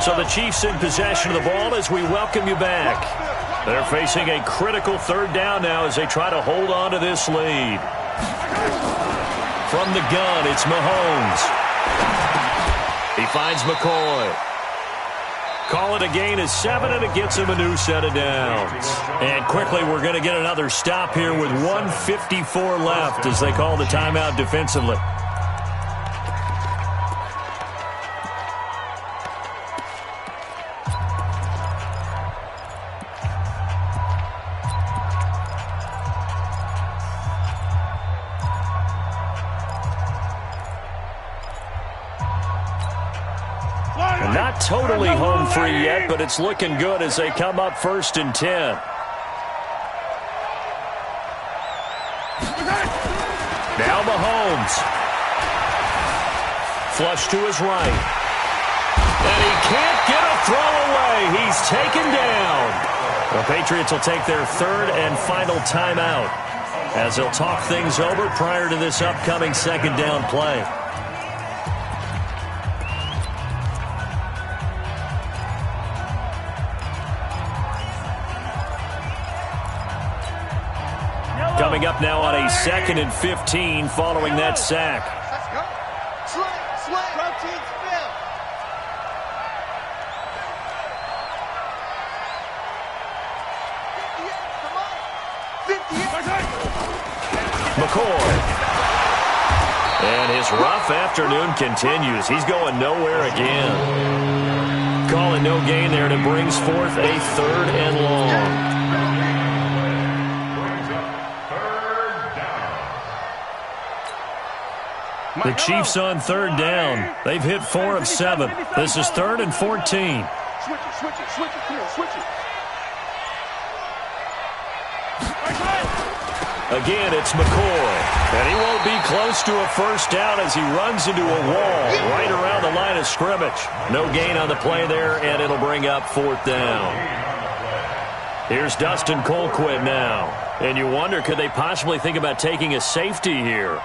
So the Chiefs in possession of the ball as we welcome you back. They're facing a critical third down now as they try to hold on to this lead. From the gun, it's Mahomes. He finds McCoy. Call it a gain of 7, and it gets him a new set of downs. And quickly, we're going to get another stop here with 1:54 left as they call the timeout defensively. Not totally home free yet, but it's looking good as they come up 1st and 10. Now Mahomes. Flush to his right. And he can't get a throw away. He's taken down. The Patriots will take their 3rd and final timeout as they'll talk things over prior to this upcoming 2nd down play. Coming up now on a 2nd and 15 following that sack. Let's go. Slant. Protein spill. McCoy. And his rough afternoon continues. He's going nowhere again. Calling no gain there, and it brings forth a 3rd and long. The Chiefs on 3rd down. They've hit 4 of 7. This is 3rd and 14. Switch it, come on, switch it. Again, it's McCoy. And he won't be close to a 1st down as he runs into a wall right around the line of scrimmage. No gain on the play there, and it'll bring up 4th down. Here's Dustin Colquitt now. And you wonder, could they possibly think about taking a safety here?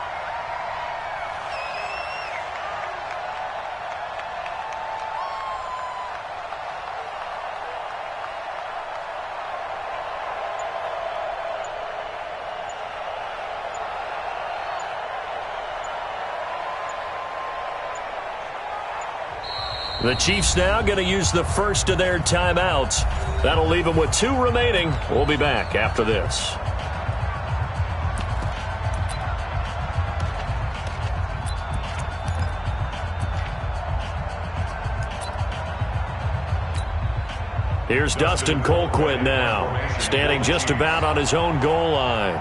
The Chiefs now going to use the first of their timeouts. That'll leave them with 2 remaining. We'll be back after this. Here's Dustin Colquitt now, standing just about on his own goal line.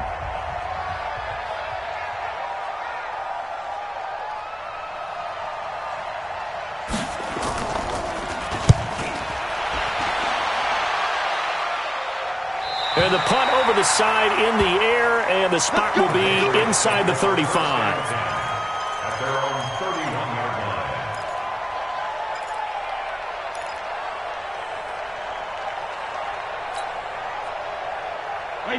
And the punt over the side in the air, and the spot will be inside the 35. At their own 31-yard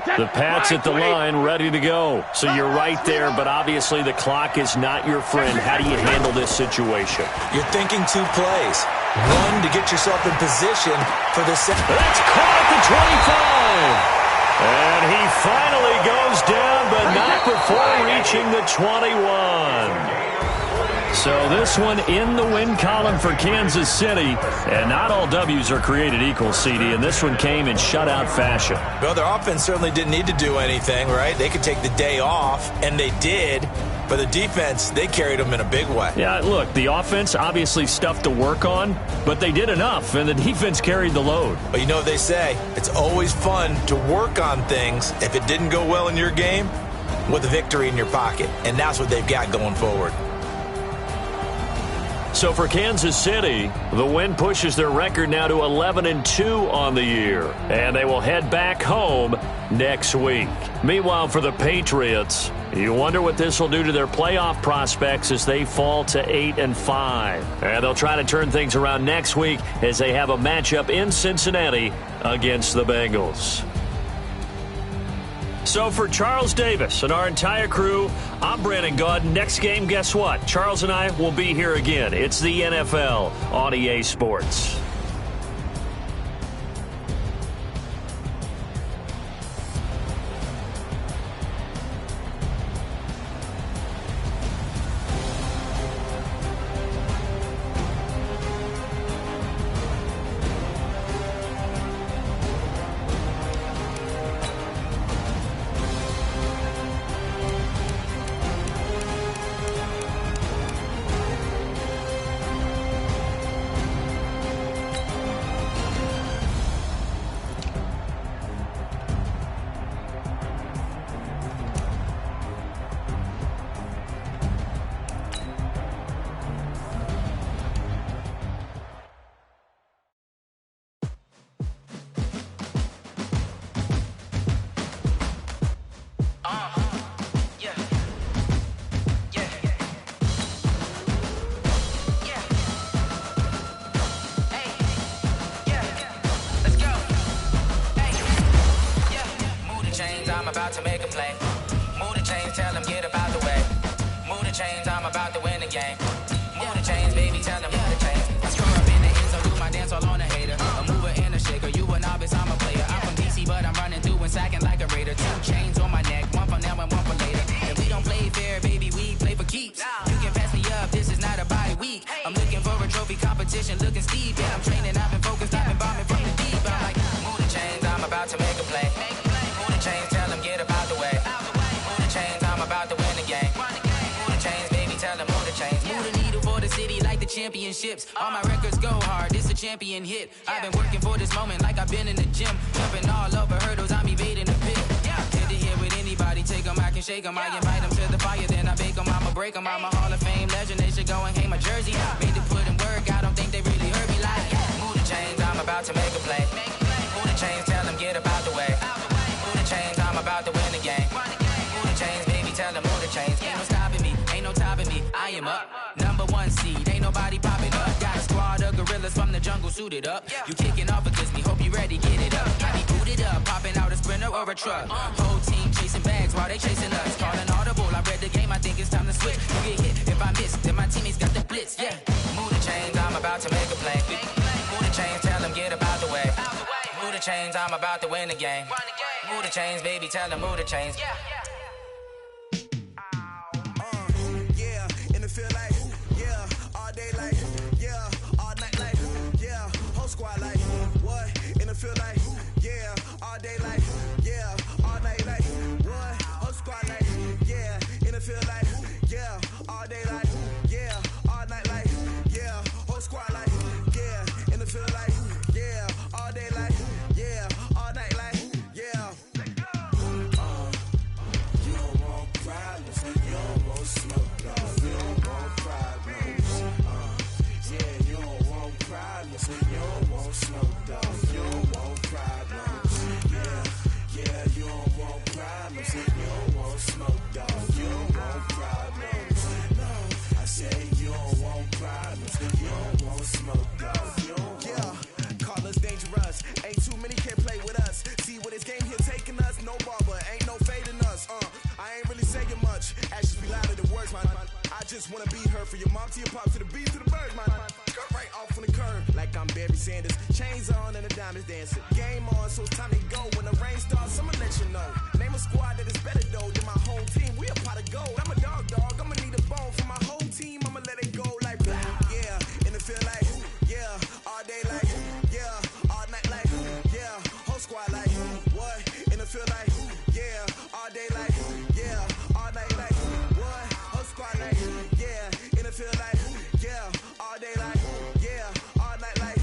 line. The Pats at the line ready to go. So you're right there, but obviously the clock is not your friend. How do you handle this situation? You're thinking 2 plays. One, to get yourself in position for the second. That's caught at the 25. And he finally goes down, but not before reaching the 21. So this one in the win column for Kansas City. And not all W's are created equal, CD, and this one came in shutout fashion. Well, their offense certainly didn't need to do anything, right? They could take the day off, and they did. But the defense, they carried them in a big way. Yeah, look, the offense obviously stuff to work on, but they did enough, and the defense carried the load. But you know what they say, it's always fun to work on things if it didn't go well in your game with a victory in your pocket. And that's what they've got going forward. So for Kansas City, the win pushes their record now to 11-2 on the year, and they will head back home next week. Meanwhile, for the Patriots, you wonder what this will do to their playoff prospects as they fall to 8-5. And they'll try to turn things around next week as they have a matchup in Cincinnati against the Bengals. So for Charles Davis and our entire crew, I'm Brandon Gaud. Next game, guess what? Charles and I will be here again. It's the NFL on EA Sports. play. Move the chains, tell them get up out the way. Move the chains, I'm about to win the game. Move the chains, baby, tell them move the chains. I screw up in the end zone, do my dance all on a hater. A mover and a shaker, you a novice, I'm a player. I'm from DC, but I'm running through and sacking like a raider. 2 chains on my neck, one for now and one for later. If we don't play fair, baby, we play for keeps. You can pass me up, this is not a bye week. I'm looking for a trophy competition, looking steep. Yeah, I'm training, I've been focused, I've been bombing from the deep. I'm like, move the chains, I'm about to make a play. Move the chains, tell them get up out the way. Move the chains, I'm about to win the game. Move the chains, baby, tell them move the chains. Move the needle for the city like the championships. All my records go hard, this a champion hit. I've been working for this moment like I've been in the gym. Jumping all over hurdles, I'm evading the pit. Head to head with anybody, take them, I can shake them. I invite them to the fire, then I bake them, I'ma break them. I'm a Hall of Fame legend, they should go and hang my jersey. Made to put in work, I don't think they really heard me like. Move the chains, I'm about to make a play. Move the chains, tell them get up out the way. Move the chains, I'm about to win the game. Move the chains, baby, tell them move the chains. Ain't no stopping me, ain't no topping me, I am up. Number 1 seed, ain't nobody popping up. Got a squad of gorillas from the jungle suited up. You kicking off against me, hope you ready, get it up. I be booted up, popping out a sprinter or a truck. Whole team chasing bags while they chasing us. Calling audible, I read the game, I think it's time to switch. You get hit, if I miss, then my teammates got the blitz, yeah. Move the chains, I'm about to make a play. Move the chains, tell them get up out the way. Move the chains, I'm about to win the game. Move the chains, baby, tell them move the chains. And it feel like, all day like, all night like, whole squad like, what? And it feel like, all day like, all night like, what? Whole squad like, and it feel like, all day like, all night like, whole squad like, and it feel like, all day like, all night like, you don't want problems, you don't want smoke, dog. You don't want problems. You don't want problems. You don't want smoke, dog. You don't want problems. You don't want problems. You don't want smoke, dog. You don't want problems. No, I say you don't want problems. You don't want smoke, dog. You don't want. Call us dangerous. Ain't too many can play with us. See what this game here taking us. No barber, ain't no fading us. I ain't really saying much. Actions be louder than words, man. I just wanna be her for your mom to your pop to the beat to the birds, man. Cut right off on the curb like I'm Barry Sanders. Chains on and the diamonds dancing. Game on, so it's time to go. When the rain starts, I'ma let you know. Name a squad that is better though than my home team. We a pot of gold. I'm a dog. I'ma need a bone for my whole team. I'ma let it go like blah. And it feel like all day like all night like whole squad like what? And it feel like all day like all night like what? Whole squad like and it feel like all day like all night like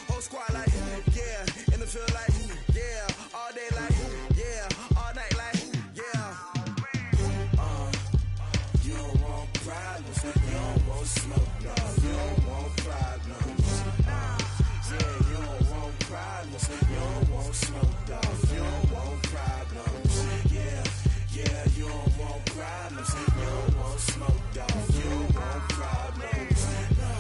whole squad like and it feel like all day like all night like you don't want problems, you don't want smoke, no. You don't want problems. You don't want problems. You don't want smoke, dog. You don't want problems. You don't want problems. You don't want smoke, dog. You don't want problems. No,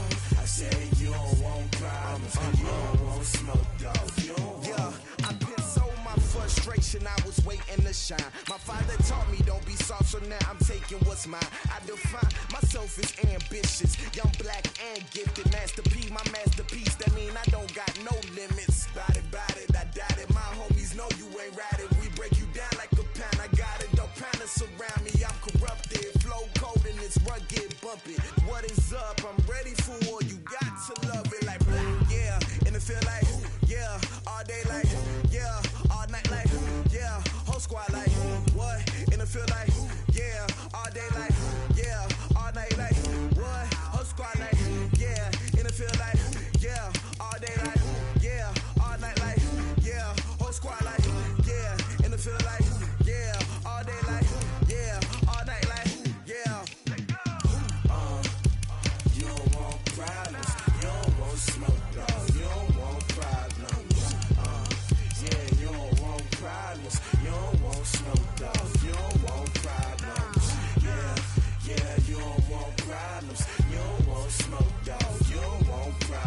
I say you don't want problems. You don't want smoke, dog. You don't want. I've been so my frustration, I was waiting to shine. My father taught me don't be soft, so now I'm taking what's mine. I define myself as ambitious, young, black, and gifted. Master P, my masterpiece. That mean I don't got no limits. Bout it, I doubt it. My homies know you ain't ratted. We break you down like a pound. I got it, don't pound us around me. I'm corrupted, flow cold and it's rugged, bumpy. What is up? I'm ready for war. You got to love it like blah. And it feel like all day like all night like whole squad like what? And it feel like all day like all night like what? Whole squad like and it feel like all day like all night like whole squad like and it feel like all day like all night like you don't want problems, you don't want smoke, dog. You don't want problems. You don't want problems. You don't want smoke, dog. You don't want problems. You don't want problems. You don't want smoke, dog. You don't want problems.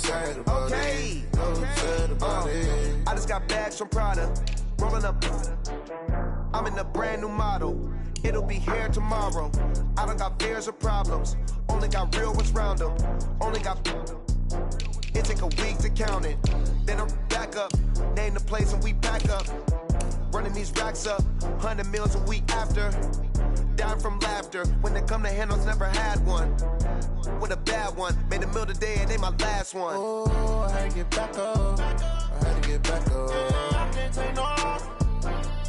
sad about it. No sad about it. I just got bags from Prada, rolling up. I'm in a brand new model. It'll be here tomorrow. I don't got fears or problems. Only got real ones round them. Only got. It take a week to count it. Then I'm back up. Name the place and we pack up. Running these racks up. 100 meals a week after. Dying from laughter. When it come to handles, never had one. With a bad one. Made a meal today and they my last one. Oh, I had to get back up. I had to get back up. I can't take no off.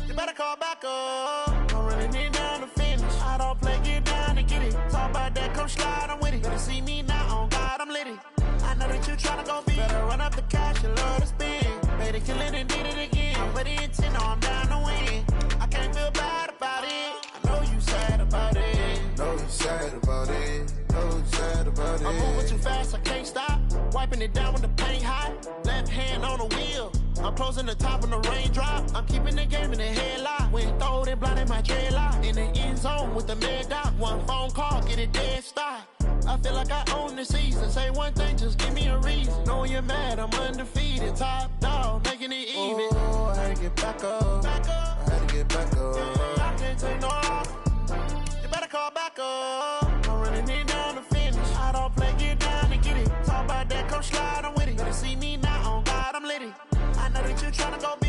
You better call back up. I'm running it down to finish. I don't play, get down and get it. Talk about that, come slide, I'm with it. Better see me now, on God, I'm litty. I know that you tryna go big. Better run up the cash, you love to spend. Better kill it and did it again. I'm ready in 10, I'm down to win. I can't feel bad about it. I know you sad about it. No, you sad about it. No, you sad about it. I'm moving too fast, I can't stop. Wiping it down with the paint hot. Left hand on the wheel. I'm closing the top on the raindrop. I'm keeping the game in the headlock. When throwed and blinded my dreadlock. In the end zone with the mad dot. One phone call, get it dead stop. I feel like I own the season. Say one thing, just give me a reason. Knowing you're mad, I'm undefeated. Top dog, making it even. Oh, I had to get back up. I had to get back up. I can't take no off. You better call back up. I'm running it down to finish. I don't play, get down and get it. Talk about that, come slide, I'm with it. Better see me now, on God, I'm litty. I know that you tryna go big.